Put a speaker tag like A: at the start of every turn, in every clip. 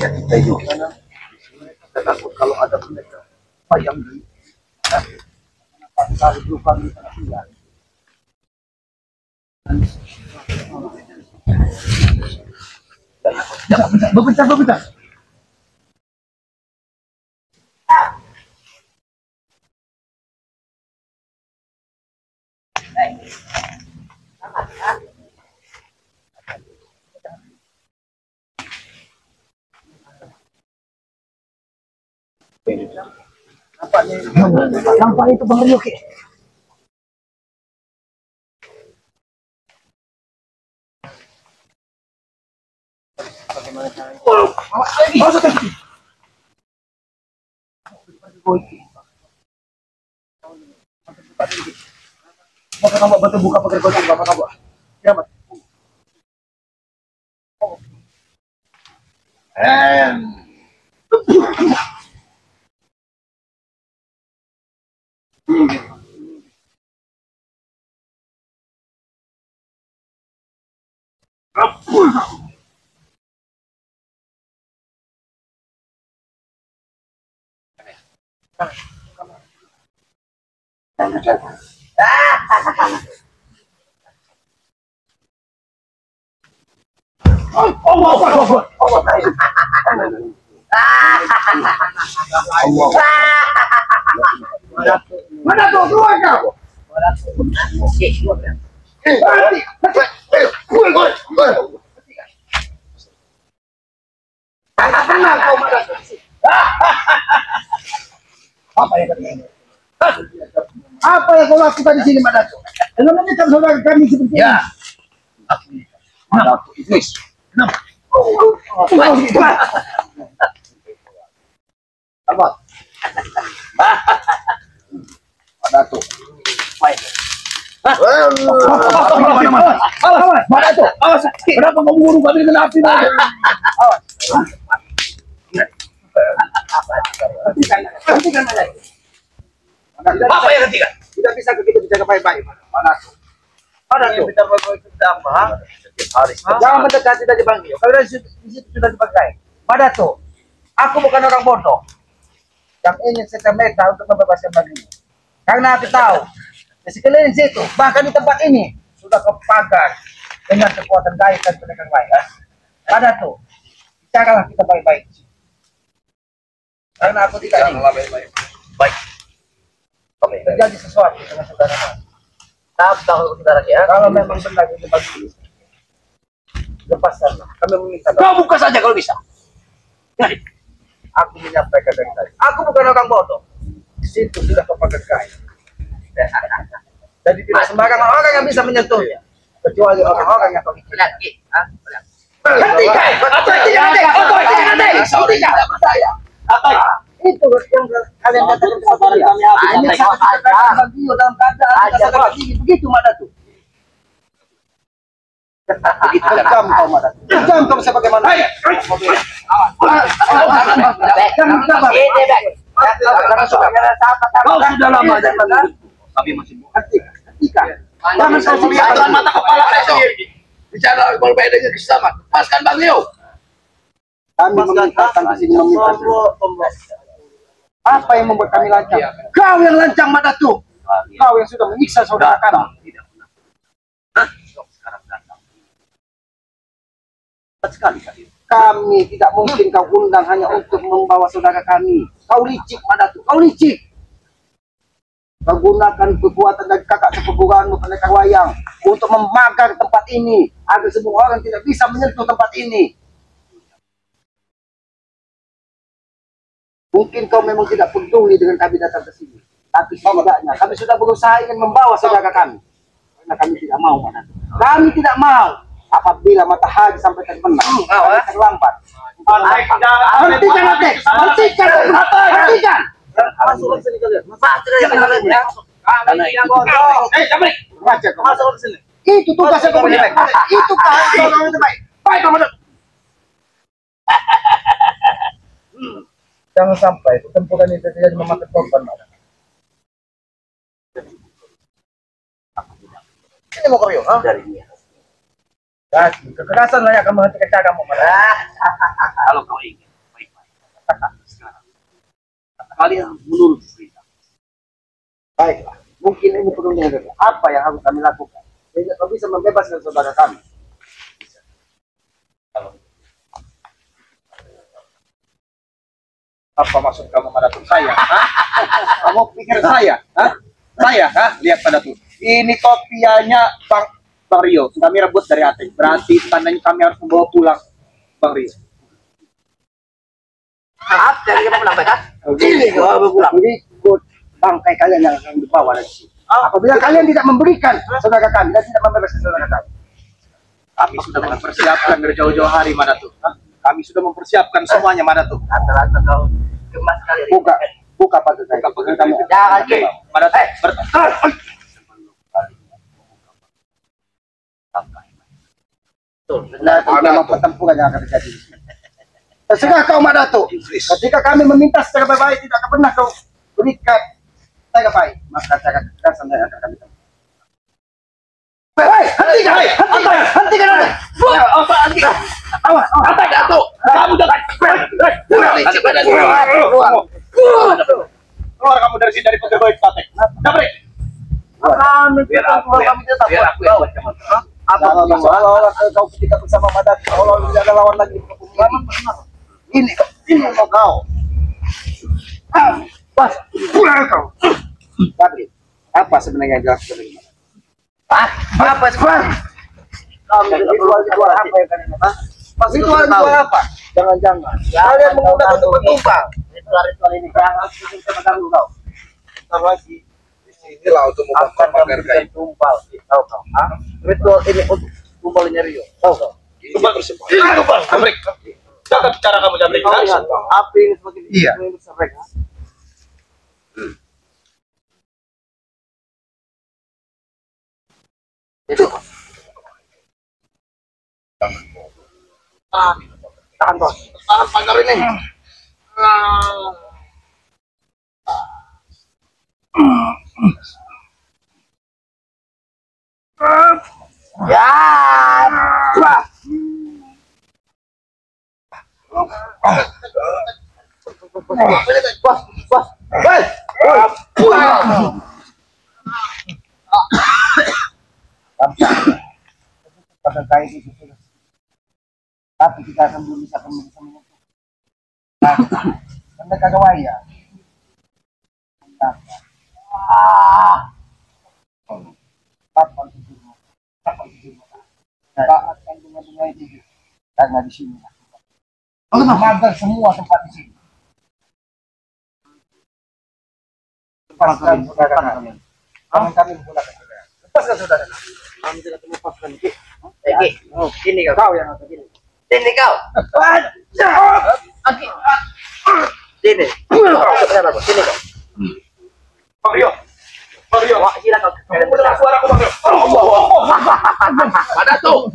A: Ya kita juga takut kalau ada mereka bayang di kali dulu kami tinggal. Bentar. Nampak itu Bang Rio Ki. Maka kamu batu buka pakai kunci bapak kamu. Ya, Mas. Mana tuh keluar kau? Apa yang kau lakukan di sini, Madato? Dengan menikah saudara kami seperti ini. Ya. Madato, Idris. Kenapa? Apa? Madato. Baik. Madato, awas. Kenapa kau buru kami dengan api? Awas. Hentikan Madato. Apa yang hentikan? Tidak bisa kita bicara baik-baik. Madato. Kita baik-baik tambah. Jangan mendekati tadi Bang Rio. Kalian di situ sudah dipakai. Madato, aku bukan orang bodoh yang ingin serta-merta untuk membebaskan Bang Rio. Karena aku tahu di sekeliling situ, bahkan di tempat ini sudah kepagar dengan kekuatan gaib dan pendekar lain. Madato, bicaralah kita baik-baik. Karena aku tidak ingin baik. Terjadi sesuatu dengan saudara. Tahu saudara ya. Kalau memang benar ini bagi lepaskanlah. Kami meminta. Kau buka saja kalau bisa. Aku menyampaikan dari tadi. Aku bukan orang bodoh. Di situ sudah kepakai kain. Jadi tidak sembarangan orang yang bisa menyentuhnya. Kecuali orang-orang yang kami lihat. Hentikan! Itu yang kalian katakan kepada kami. Ini satu kata bagi dalam keadaan begitu Madato. Kejam kau Madato. Kejam kau sebagaimana. Kau sudah lama jangan tapi masih hentikan. Jangan kau sediakan mata kepala saya sendiri. Bicara berbedanya kesama. Lepaskan Bang Rio. Kami datang ke sini meminta. Apa yang membuat kami lancang? Kau yang lancang Madato. Kau yang sudah menyiksa saudara kami. Kami tidak mungkin kau undang hanya untuk membawa saudara kami. Kau licik Madato, kau licik. Kau gunakan kekuatan dari kakak sepupuanmu pendekar wayang untuk memagar tempat ini agar semua orang tidak bisa menyentuh tempat ini. Mungkin kau memang tidak peduli dengan kami datang ke sini, tapi setidaknya kami sudah berusaha ingin membawa saudara kami. Karena kami tidak mau, Madato. Kami tidak mau apabila matahari sampai terbenam, terlambat. Hentikan nanti, hentikan. Masuk ke sini kalian. Masuk ke sini. Itu tugasnya kau baik. Itu kau yang terbaik. Baik, Madato. Jangan sampai pertempuran itu terjadi memakan korban. Ini mau Rio, dari dia. Kekerasan layak kamu hentikan cagamu. Kalau kau ingin katakan sekarang. Kalian menurut perintah. Baiklah, mungkin ini perlunya apa yang harus kami lakukan? Sehingga kau bisa membebaskan saudara kami. Apa maksud kamu pada tuh saya? Kamu pikir saya? Saya? Lihat pada tuh. Ini kopiannya Bang Rio. Kami rebut dari Ateng. Berarti tandanya kami harus membawa pulang Bang Rio. Maaf, dari kamu menambahkan? Ini kalau pulang. Jadi bangkai kalian yang akan dibawa dari sini. Apabila kalian tidak memberikan saudara kami dan tidak membebaskan saudara kami. Kami sudah mempersiapkan dari jauh-jauh hari mana tuh. Kami sudah mempersiapkan semuanya mana tuh. Rata-rata kau gemas sekali. Buka pagar saya. Buka pagar kamu. Jangan ke. Mana tuh? Memang pertempuran yang akan terjadi. Terserah kau Madato. Ketika kami meminta secara baik tidak akan pernah kau berikan secara baik, maka cara kekerasan yang akan kami tempuh. Hentikan! Awas, Dato. Kamu jangan. Keluar kamu dari sini, dari pegawai Patek. Dabrik. Kami tidak tahu. Apa kau ketika bersama Madato? Allah tidak ada lawan lagi. Ini mau kau. Pas, pulang kau. Dabrik. Apa sebenarnya yang jelas dari mana? Apa sebenarnya? Jual apa ya kan? Pasti jual apa? Jangan-jangan. Kalian menggunakan untuk bertumpang. Ritual ini jangan kita pegang kau. Bentar lagi. Inilah untuk membakar pagar kayu. Tumpal. Tahu kau? Ritual ini untuk tumpalnya Rio. Tahu kau? Tumpal bersama. Ini tumpal. Jabrik. Jangan bicara kamu Jabrik. Api ini semakin besar. Itu. Tahan bos. Tahan pagar ini. Ya. Bos. Pada kain itu tapi kita akan belum bisa menyentuh karena kagak waya kapan akan bunga-bunga itu karena di sini magar semua tempat di sini lepaskan saudara kami menggunakan lepaskan saudara kami tidak melepaskan ini kau yang akan ini. Sini kau. Sini. Sini kau. Mario. Silakan. Kamu mendengar suaraku Mario. Ada tuh.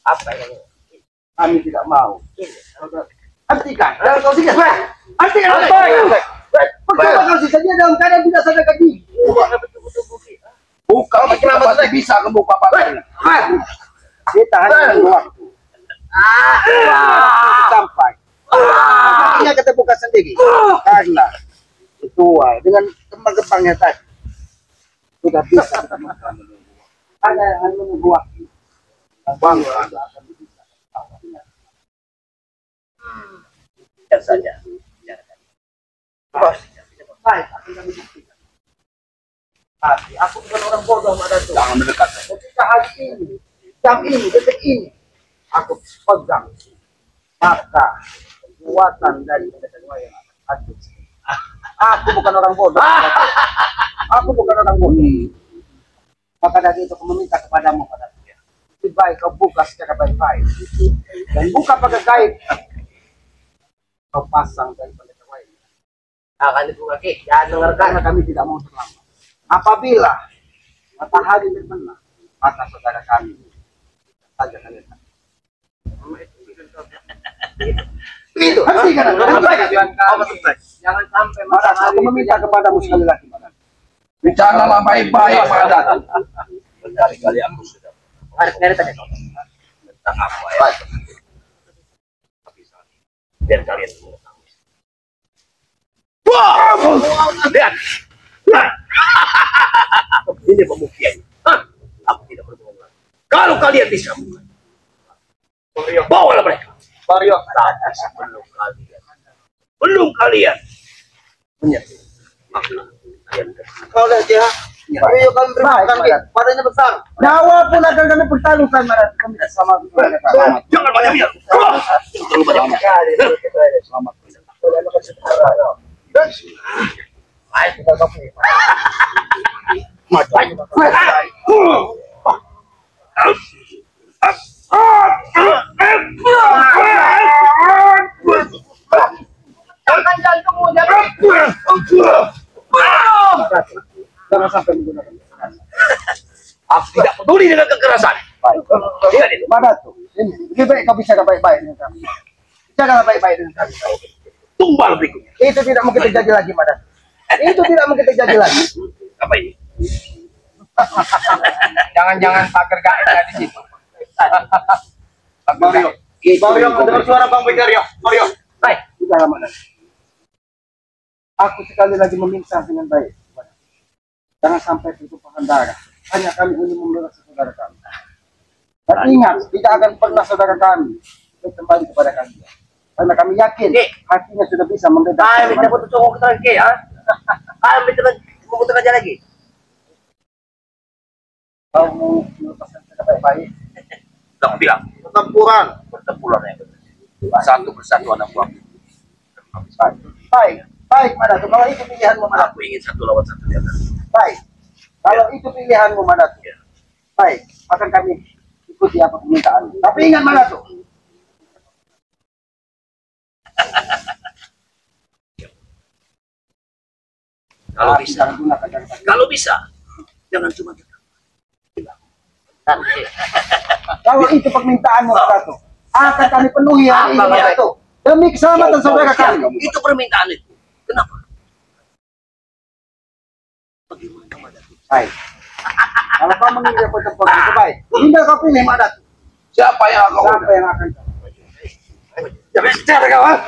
A: Apa ini? Kami tidak mau. Hentikan. Kau sini. Hentikan. Percuma kau sisa dia dalam keadaan tidak sadarkan diri. Buka. Kenapa tidak bisa membuka pagar? Kita hanya waktu. Sampai. Akhirnya kita buka sendiri. Karena sesuai dengan kembang-kembangnya tadi sudah bisa kita buka. Hanya menunggu waktu. Bang, biar saja. Bos, baik, akan kami buktikan. Tapi aku bukan orang bodoh, Madato. Jangan mendekat. Ketika hari ini, jam ini, detik ini, aku pegang maka kekuatan dari yang ada. Aku bukan orang bodoh. Aku bukan orang bodoh. Maka dari itu aku meminta kepadamu, Madato. Lebih baik kau buka secara baik-baik dan buka pakai gaib kau pasang dari pendekar lain akan dibuka jangan dengarkan karena kami tidak mau terlambat apabila matahari terbenam maka saudara kami saja kalian itu hentikan
B: Jangan sampai
A: Madat, aku meminta kepadamu sekali lagi, Madat.
C: Bicaralah baik-baik, Madat.
D: Berkali-kali aku sudah tentang apa ya. Tapi saat ini, biar kalian mengetahui. Wah, lihat. Ini pembuktiannya. Aku tidak berbohong lagi. Kalau kalian bisa bukan, bawalah mereka.
A: Mario,
D: Tapi sebelum kalian menyatu, maka kalian
A: kau lihat ya. Ayo kami berikan badannya besar. Nyawa pun akan kami pertaruhkan, Madat. Kami sama.
D: jangan banyak-banyak. Terlalu banyak.
A: Selamat.
B: Jangan jantungmu, jangan.
A: Jangan sampai menggunakan kekerasan.
D: Aku tidak peduli dengan kekerasan. Lihat itu.
A: Madat tuh. Ini lebih baik kau bicara baik-baik dengan kami. Bicaralah baik-baik dengan kami.
D: Tumbal berikutnya.
A: Itu tidak mungkin terjadi lagi, Madat. Itu tidak mungkin terjadi lagi.
D: Apa ini?
B: Jangan-jangan pagar gaib ada di situ.
A: Mario. Mario, mendengar suara Bang Begario. Mario. Baik, bicara, Madat. Aku sekali lagi meminta dengan baik. Jangan sampai pertumpahan darah. Hanya kami ingin membela saudara kami. Dan ingat, tidak akan pernah saudara kami kembali kepada kalian. Karena kami yakin hatinya sudah bisa membedakan.
D: Minta foto cowok kita lagi, ha? Minta foto aja lagi.
A: Kau mau melepaskan kita baik-baik.
D: Sudah aku bilang, pertempuran yang benar. Satu persatu anak buah.
A: Baik, Madat. Kalau itu pilihanmu, Madat.
D: Aku ingin satu lawan satu di atas.
A: Baik. Kalau itu pilihanmu, Madat. Baik, akan kami ikuti apa permintaan. Tapi ingat, Madat.
D: Kalau bisa, jangan cuma
A: kalau itu permintaanmu, Madat, akan kami penuhi hari ini, Madat. Demi keselamatan saudara kami.
D: itu permintaan itu. Kenapa? Bagaimana Madat?
A: Baik. Kalau kau menginginkan pertempuran itu baik, tinggal kau pilih, Madat.
C: Siapa yang akan
A: Siapa yang akan
D: Jangan bicara kawan.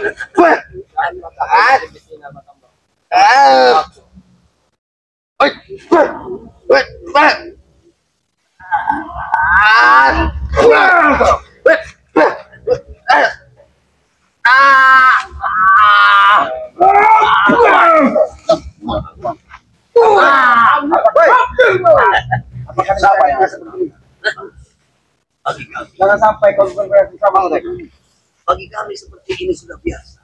A: Siapa yang akan seperti ini? Jangan sampai kau bergerak sama mereka.
D: Bagi kami seperti ini sudah biasa.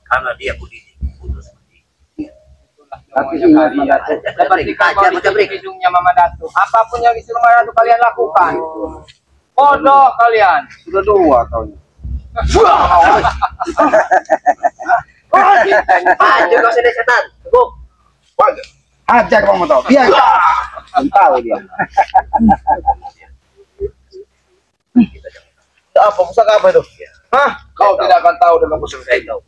D: Karena dia pendidik putus seperti ini.
A: Tapi ingat, Madat.
B: Seperti kabar di hidungnya Mama Datu. Apapun yang disuruh Mama Datu kalian lakukan. Bodoh kalian.
A: Sudah dua tahunnya.
D: Aja kau sedih setan. Cukup.
A: Ajar Bang Motor. Biar tahu dia. Apa pusaka apa itu? Hah?
C: Kau tidak akan tahu dengan
D: Aku sudah tahu.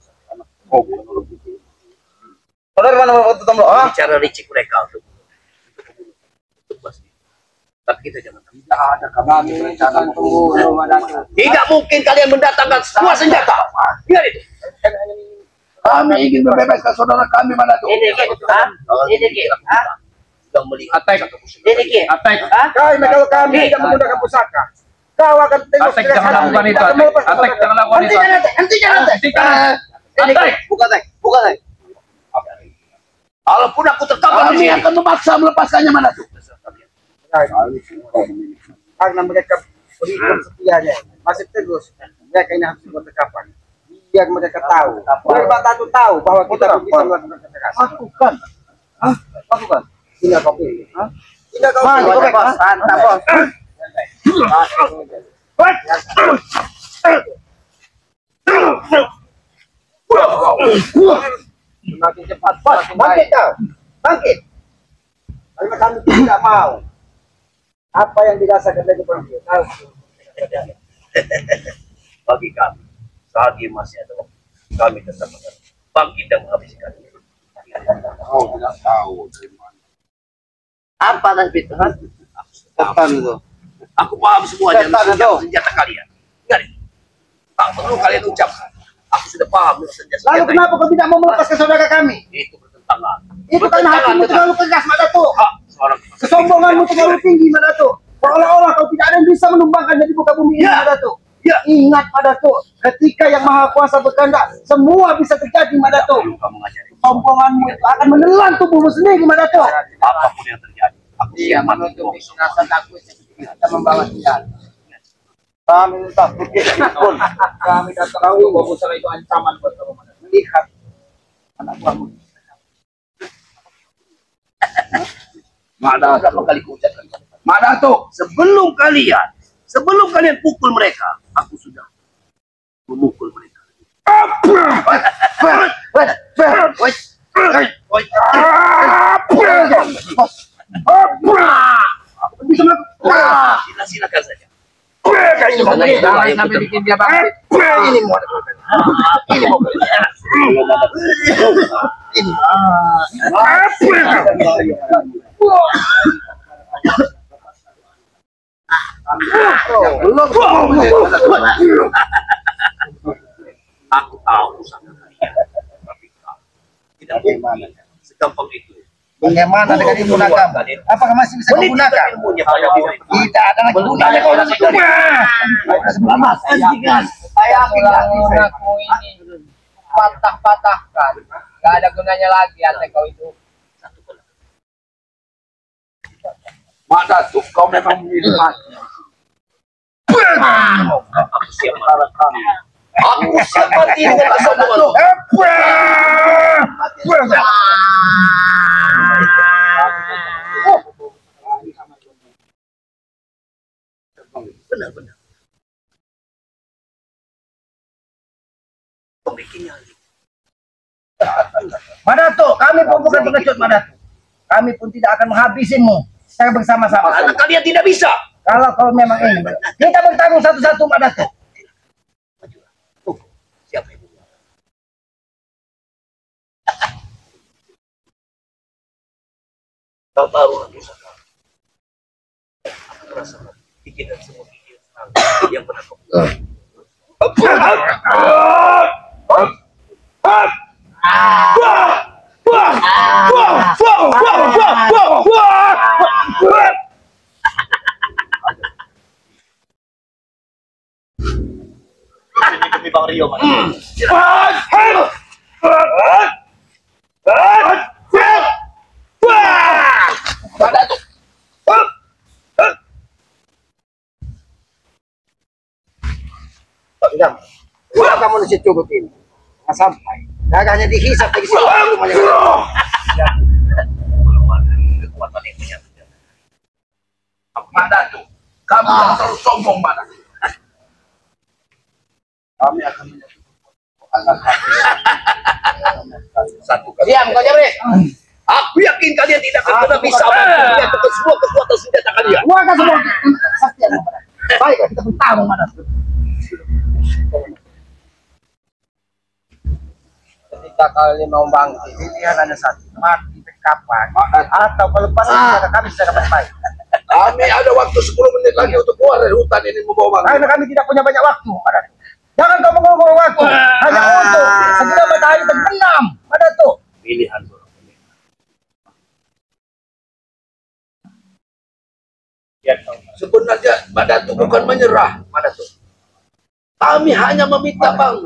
A: Saudara mana waktu tomlo? Ah?
D: Bicara licik mereka untuk pasti. Tapi kita jangan
A: Tidak ada kami jangan tunggu Mama Datu.
D: Tidak mungkin kalian mendatangkan semua senjata. Lihat itu.
C: Kami ingin membebaskan saudara kami, Madat.
D: Ini sudah melihat.
B: Attack.
D: Ini
B: Attack.
A: Karena kalau kami tidak menggunakan pusaka, kau akan tengok.
B: Attack jangan lakukan itu. Attack jangan lakukan itu. Hentikan. Attack.
A: Bukan.
D: Kalaupun aku tertangkap di
C: Kami
D: sini.
C: akan memaksa melepaskannya, Madat.
A: Karena mereka berikan setianya masih terus. Mereka ini harus bertekapan. Biar mereka tahu. Biar Mbak Datu tahu bahwa kita bisa melakukan kekerasan. Lakukan. Tinggal kau pilih. Tinggal kau pilih. Santai, Bos. Semakin cepat, Bos. Bangkit kau. Bangkit. Karena kami tidak mau. Apa yang dirasakan dari perempuan?
D: Bagi kami, selagi masih ada waktu, kami tetap akan bangkit dan menghabisi kalian.
C: Kau tidak tahu dari mana.
B: Apa tadi itu?
C: Setan itu.
D: Aku paham semuanya
C: Setan itu.
D: senjata kalian. Ingat itu. Tak perlu kalian ucapkan. Aku sudah paham dengan senjata.
A: Lalu kenapa kau tidak mau melepaskan saudara kami?
D: Itu bertentangan.
A: Itu karena hatimu terlalu keras, Mak Datuk.
D: Hak seorang
A: Kesombonganmu terlalu tinggi, Mak Datuk. Seolah-olah kau tidak ada yang bisa menumbangkan dari muka bumi ini,
D: Ya.
A: Mak Datuk.
D: Ya.
A: Ingat, Mak Datuk, ketika yang Maha Kuasa berkehendak, semua bisa terjadi, Mak Datuk.
D: perlu kamu mengajari.
A: Kesombonganmu itu akan menelan tubuhmu sendiri, Mak Datuk.
D: Apapun yang terjadi. Aku
B: Dia
D: siap mati
B: menutup
D: untuk
B: rasa takutnya kita membawa senjata.
A: Kami takut, pun kami datang tahu bahwa musuh itu ancaman buat kamu, Mak Datuk. Lihat anak buahmu.
D: Mana berapa kali kuucapkan? Mana tuh? Sebelum kalian pukul mereka, aku sudah memukul mereka.
A: Bisa melakukan.
D: Silakan saja.
B: Jangan sampai bikin dia bangkit.
A: Ini mau ini mau
D: Aku tahu usaha kalian, tapi kamu tidak mungkin segampang itu.
A: bagaimana dengan ilmu nakam? Apakah masih bisa digunakan?
D: Ilmunya pada diri.
A: Tidak ada lagi gunanya kau nasi goreng.
B: Saya ngaku ini patah-patahkan. Gak ada gunanya lagi hati kau itu.
C: Mana tuh kau memang milih mati.
D: Aku siap mati. Aku siap mati dengan kesombongan. Benar-benar. Pembikinnya.
A: Madato, kami pun bukan pengecut, Madato. Kami pun tidak akan menghabisimu. Saya bersama-sama.
D: Karena kalian tidak bisa.
A: Kalau kau memang ingin, kita bertarung satu-satu, Madato.
D: Siapa itu? Kau tahu aku suka. Aku merasa pikiran semua pikiran yang pernah kau. Demi Bang Rio, Mas.
A: Kalau kamu nasi cukup ini, nggak sampai. Dagangnya dihisap lagi sih.
D: Belum ada kekuatan yang menyatu.
C: Mana tuh? Kamu jangan terlalu sombong, mana? Kami akan
D: Satu kali.
B: Diam kau Jabri.
D: Aku yakin kalian tidak akan pernah bisa menghentikan semua kekuatan senjata kalian.
A: Gua akan semua kesaktian. Baik, kita bertarung, Madato.
B: Ketika kalian mau bangkit,
A: Pilihan ada satu, mati kapan? Atau kalau pas kami secara baik-baik.
C: Kami ada waktu 10 menit lagi untuk keluar dari hutan ini membawa Bang.
A: Karena kami tidak punya banyak waktu, Madato. Jangan kau mengulur waktu hanya untuk segera matahari terbenam, Madato.
D: Pilihan bro.
C: Sebenarnya Madatu bukan menyerah, Madatu. Kami hanya meminta Bang.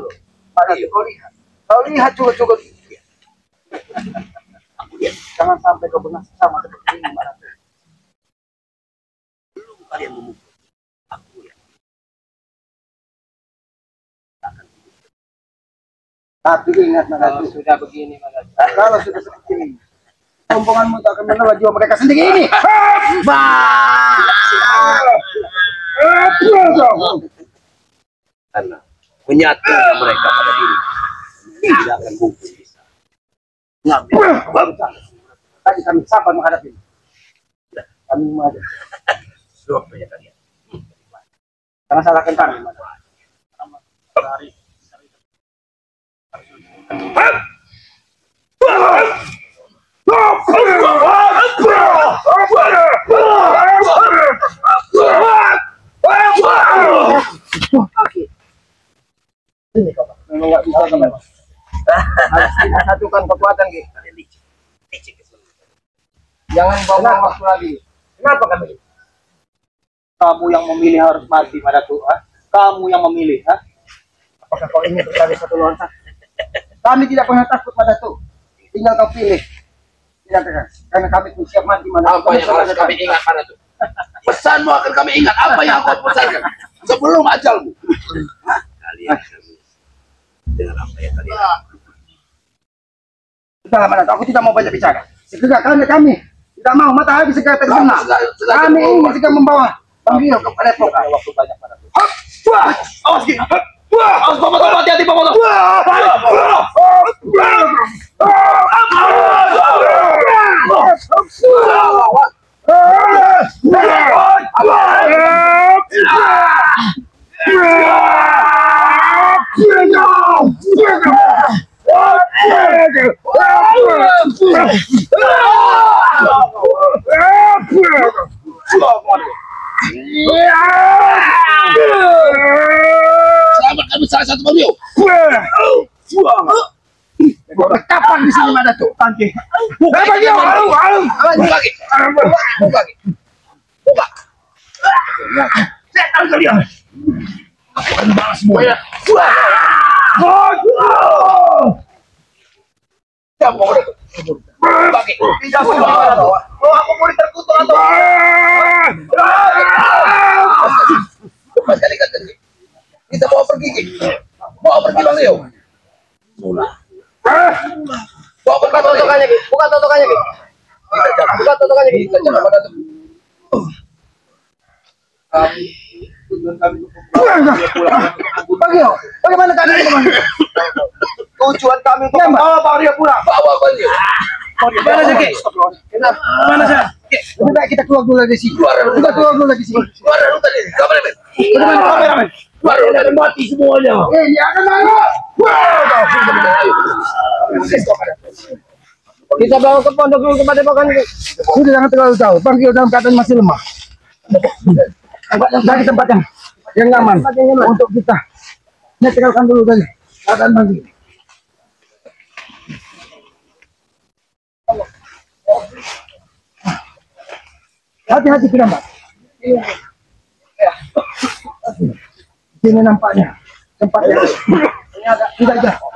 A: Madato, kau lihat juga. Jangan sampai kau bernasib sama seperti ini, Madato.
D: Belum kalian memukul. Aku ya.
A: Tapi ingat, Madato,
B: kalau sudah begini mana?
A: kalau sudah seperti ini, sombonganmu tak akan menelan jiwa mereka sendiri ini.
D: Karena menyatu mereka pada diri. Tidak akan mungkin bisa.
A: Tadi kami sabar menghadapi ini. Kami menghadapi.
D: Suapnya kalian.
A: Jangan salahkan kami, Madato.
B: Harus kita satukan kekuatan Ki. Jangan bawa waktu lagi.
A: Kenapa kami? Kamu yang memilih harus mati, Madatu. Kamu yang memilih. Apakah kau ingin berada satu lawan satu? Kami tidak pernah takut, Madatu. Tinggal kau pilih. Tidak tegas. Karena kami pun siap mati, Madatu.
C: Apa yang harus kami ingat pada itu? Pesanmu akan kami ingat. Apa yang kau pesankan sebelum ajalmu? Kalian dengan apa yang kalian?
A: Sudahlah, Madatu. Aku tidak mau banyak bicara. Segera kami tidak mau matahari segera terbenam. Kami ingin segera membawa Bang Gio ke Padepokan. Waktu banyak, Madatu.
C: Awas Ki. Awas Bapak, hati-hati Bapak. Selamat kami salah satu Bang Gio.
A: Kapan di sini, Madatu? Tangki.
C: Buka Gio. Buka Ki. Buka Ki. Buka. Setan kalian. Aku akan balas semuanya. Siapa Madatu? Buka Ki.
A: Tidak boleh, Madatu. Oh, aku boleh terkutuk atau?
C: Lepas kali kata Ki. Kita bawa pergi Ki. Bawa pergi Bang Gio. Bawa pergi
B: Buka
C: Bang Gio.
B: totokannya Ki. Buka totokannya Ki. Buka totokannya Ki.
C: Kita jangan Madatu.
A: Bang Gio, bagaimana keadaan Bang Gio? Tujuan kami untuk membawa Bang Gio pulang.
C: Bawa Bang Gio.
A: Mana sih, Ki? Mana sih? Lebih baik kita keluar dulu dari sini. Kita keluar dulu dari sini.
C: Keluar dari hutan ini. Kameramen.
A: Bagaimana kameramen?
C: Keluar dari hutan ini. Mati semuanya.
A: Ini akan marah.
B: Kita bawa ke pondok dulu ke Padepokan Ki.
A: Sudah jangan terlalu jauh. Bang Gio dalam keadaan masih lemah. Cari tempat yang nyaman untuk kita. Tinggalkan dulu dari keadaan Bang Gio. Hati-hati kita, Mbak. Sini nampaknya tempatnya tidak jauh.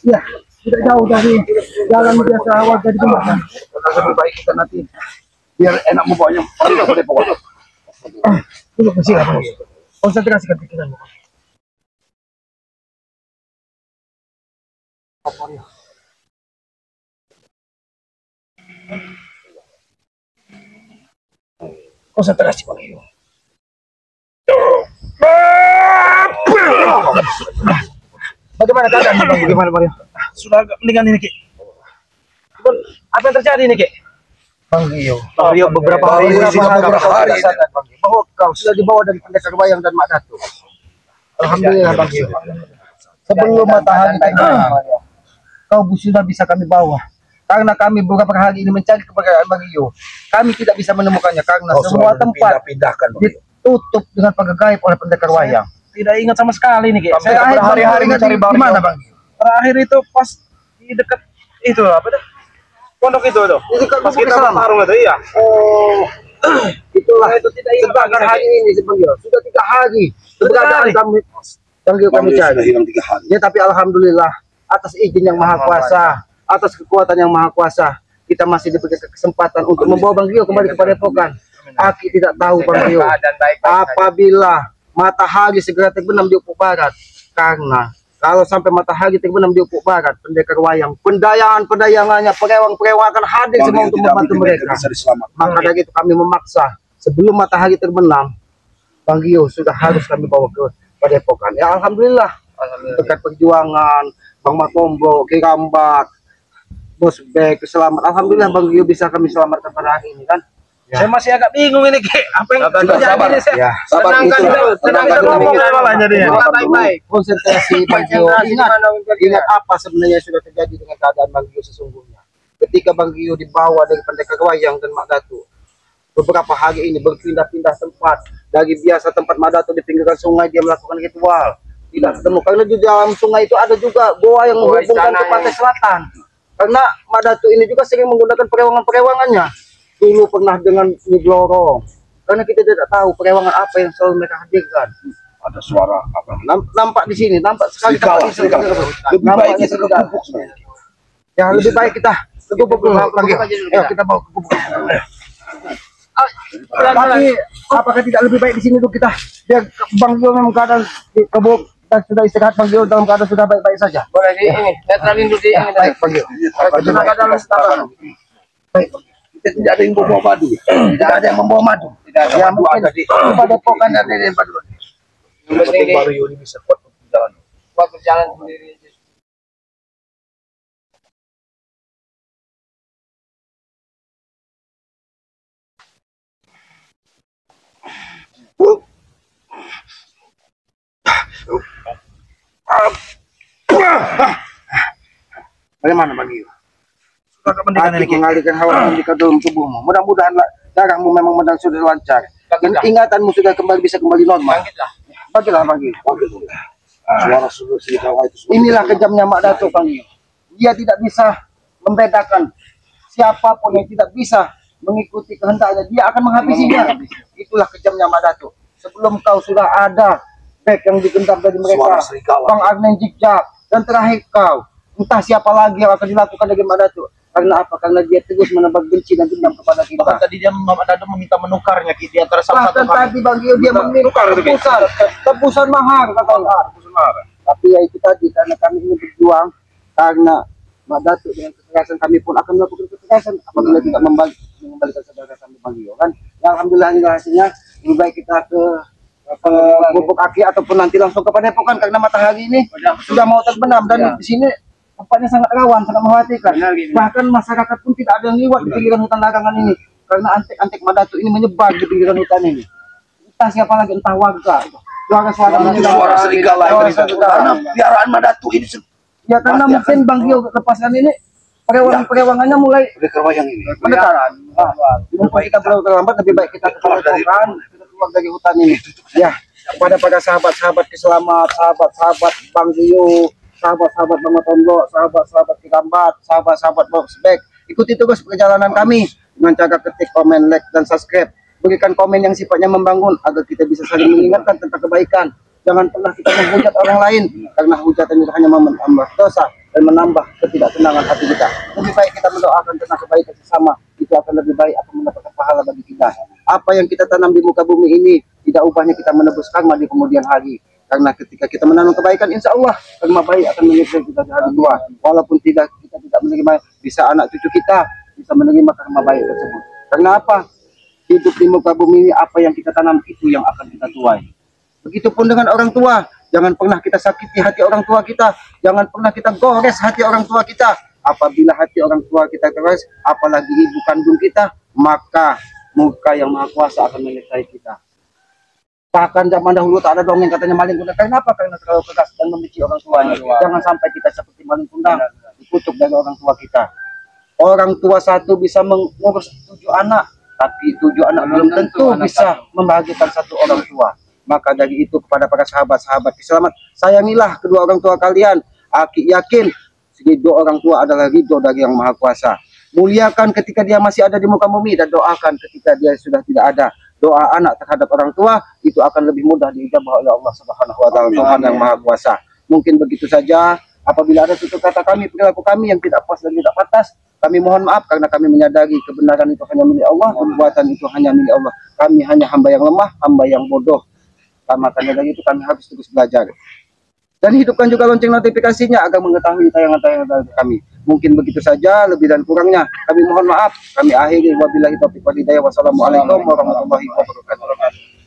A: Ya, tidak jauh dari jalan biasa awal dari jembatan. Lebih baik kita nanti biar enak membawanya. Tidak boleh bawa. Dulu ke sini, Bang. Konsentrasikan pikiranmu. Konsentrasi Bang Gio. Bagaimana keadaan Bang? Bagaimana Bang Gio? Sudah agak mendingan ini Ki. Apa yang terjadi nih Ki? Bang Gio. Bang Gio beberapa hari bahwa kau sudah dibawa dari Pendekar Wayang dan Mak Datu. Alhamdulillah Bang Gio. Sebelum matahari terbenam, kau sudah bisa kami bawa. Karena kami beberapa hari ini mencari keberadaan Bang Gio, kami tidak bisa menemukannya karena semua tempat ditutup dengan pagar gaib oleh Pendekar Wayang. Tidak ingat sama sekali nih, Ki. Saya hari-hari mencari Bang Gio. Di mana Bang Gio? Terakhir itu pas di dekat itu apa tuh? Pondok itu tuh. Pas kita bertarung itu, iya. Oh. Itulah itu tidak ingat hari ini Bang Gio. Sudah 3 hari keberadaan kami Bang Gio kami cari. Ya tapi alhamdulillah atas izin yang Maha Kuasa, atas kekuatan yang Maha Kuasa, kita masih diberi kesempatan untuk membawa Bang Gio kembali kepada Padepokan. Aki tidak tahu Bang Gio, apabila matahari segera terbenam di ufuk barat, karena kalau sampai matahari terbenam di ufuk barat, Pendekar Wayang, pendayangannya, perewang-perewang akan hadir semua untuk membantu mereka. Maka dari itu kami memaksa sebelum matahari terbenam, Bang Gio sudah harus kami bawa ke Padepokan. Ya alhamdulillah, berkat perjuangan Bang Matombo, Ki Rambat, Bos Bek, selamat. Alhamdulillah Bang Gio bisa kami selamatkan pada hari ini kan. Ya. Saya masih agak bingung ini Ki, apa yang terjadi ini?
C: Ya, sabar itu.
A: Tenangkan ngomong malah jadinya.
B: Baik-baik.
A: Konsentrasi Bang Gio. Ingat apa sebenarnya yang sudah terjadi dengan keadaan Bang Gio sesungguhnya. Ketika Bang Gio dibawa dari Pendekar Wayang dan Mak Datu, beberapa hari ini berpindah-pindah tempat. Dari biasa tempat Mak Datu di pinggiran sungai dia melakukan ritual. tidak ketemu karena di dalam sungai itu ada juga goa yang
B: Goa
A: menghubungkan
B: istana,
A: ke pantai
B: ya.
A: selatan. Karena Mak Datu ini juga sering menggunakan perewangan-perewangannya. Dulu pernah dengan Nyi Blorong. Karena kita tidak tahu perewangan apa yang selalu mereka hadirkan.
C: Ada suara apa?
A: Nampak di sini, nampak sekali.
C: Serigala, serigala. Lebih baik kita ke
A: serigala.
C: gubuk sebenarnya.
A: Ya lebih baik kita ke gubuk dulu.
B: Gubuk aja dulu
A: Ya,
B: kita.
A: kita bawa ke gubuk. Tapi apakah tidak lebih baik di sini dulu kita? Biar Bang Gio dalam keadaan di kebuk dan sudah istirahat, Bang Gio dalam keadaan sudah baik-baik saja.
B: Boleh di ini, netralin dulu di ini.
A: Baik, Bang Gio. Tenaga dalam setara. Baik.
C: Kita tidak ada yang membawa madu.
A: Tidak ada yang membawa madu.
B: Tidak ada
A: Ya
C: madu
A: mungkin
C: ada di-
A: di Padepokan ada di Padepokan.
B: Yang penting di
C: Mario ini bisa kuat untuk jalan.
B: buat berjalan sendiri.
A: Bagaimana Bang Gio? Hati mengalihkan hawa nafsu dalam tubuhmu. Mudah-mudahan darahmu memang sudah lancar. Dan ingatanmu sudah bisa kembali normal.
B: Bangkitlah.
A: Bagilah Bang Gio.
C: Suara serigala itu semua.
A: Inilah kejamnya Mak Datuk Bang Gio. Dia tidak bisa membedakan siapapun yang tidak bisa mengikuti kehendaknya, dia akan menghabisinya. Itulah kejamnya Mak Datuk. Sebelum kau sudah ada back yang digenggam dari mereka,
C: Suara serigala.
A: Bang Agnen Jikjak, dan terakhir kau, entah siapa lagi yang akan dilakukan dari Mak Datuk. Karena apa? Karena dia terus menebak benci dan dendam kepada kita.
D: Bahkan tadi dia Mak Datuk meminta menukarnya di antara salah satu
A: Bahkan tadi Bang Gio dia meminta tebusan mahar katanya. Tapi ya itu tadi, karena kami ingin berjuang, karena Mak Datuk dengan kekerasan kami pun akan melakukan kekerasan apabila tidak mengembalikan saudara kami Bang Gio kan. Ya alhamdulillah ini hasilnya. Lebih baik kita ke Gubuk Aki ataupun nanti langsung ke Padepokan karena matahari ini sudah mau terbenam dan di sini tempatnya sangat rawan, sangat mengkhawatirkan. Bahkan masyarakat pun tidak ada yang lewat di pinggiran hutan larangan ini karena antek-antek Mak Datuk ini menyebar di pinggiran hutan ini. Entah siapa lagi, entah warga.
C: Suara serigala itu. Karena piaraan Mak Datuk ini
A: Ya karena mungkin Bang Gio lepaskan ini perewangannya mulai
C: yang ini.
A: pendekaran. Mumpung kita belum terlambat, lebih baik kita keluar kita keluar dari hutan ini. Ya, kepada para sahabat-sahabat keselamat, sahabat-sahabat Bang Gio, sahabat-sahabat Bang Matondo, sahabat-sahabat Kikambat, sahabat-sahabat Boxback, ikuti terus perjalanan kami dengan cara ketik, komen, like, dan subscribe. Berikan komen yang sifatnya membangun agar kita bisa saling mengingatkan tentang kebaikan. Jangan pernah kita menghujat orang lain karena hujatan itu hanya menambah dosa dan menambah ketidaktenangan hati kita. Lebih baik kita mendoakan tentang kebaikan sesama, itu akan lebih baik, akan mendapatkan pahala bagi kita. Apa yang kita tanam di muka bumi ini tidak ubahnya kita menebus karma di kemudian hari. Karena ketika kita menanam kebaikan, insya Allah karma baik akan menyertai kita di hari tua. Walaupun kita tidak menerima, bisa anak cucu kita bisa menerima karma baik tersebut. Karena apa? Hidup di muka bumi ini, apa yang kita tanam itu yang akan kita tuai. Begitupun dengan orang tua, jangan pernah kita sakiti hati orang tua kita, jangan pernah kita gores hati orang tua kita. Apabila hati orang tua kita keras, apalagi ibu kandung kita, maka muka yang maha kuasa akan menyertai kita. Bahkan zaman dahulu tak ada dongeng katanya maling kundang. Kenapa? Karena terlalu keras dan membenci orang tuanya. Jangan sampai kita seperti maling kundang, dikutuk dari orang tua kita. Orang tua satu bisa mengurus 7 anak, tapi 7 anak belum tentu bisa membahagiakan satu orang tua. Maka dari itu kepada para sahabat-sahabat selamat, sayangilah kedua orang tua kalian. Aki yakin ridho orang tua adalah ridho dari Yang Maha Kuasa. Muliakan ketika dia masih ada di muka bumi dan doakan ketika dia sudah tidak ada. Doa anak terhadap orang tua itu akan lebih mudah diijabah oleh Allah Subhanahu wa taala, Tuhan Yang Maha Kuasa. Mungkin begitu saja. Apabila ada tutur kata kami, perilaku kami yang tidak puas dan tidak pantas, kami mohon maaf karena kami menyadari kebenaran itu hanya milik Allah, perbuatan itu hanya milik Allah. Kami hanya hamba yang lemah, hamba yang bodoh. Makanya dari itu kami harus terus belajar. Dan hidupkan juga lonceng notifikasinya agar mengetahui tayangan-tayangan dari kami. Mungkin begitu saja, lebih dan kurangnya kami mohon maaf. Kami akhiri, wabillahi taufiq wal hidayah. Wassalamualaikum warahmatullahi wabarakatuh.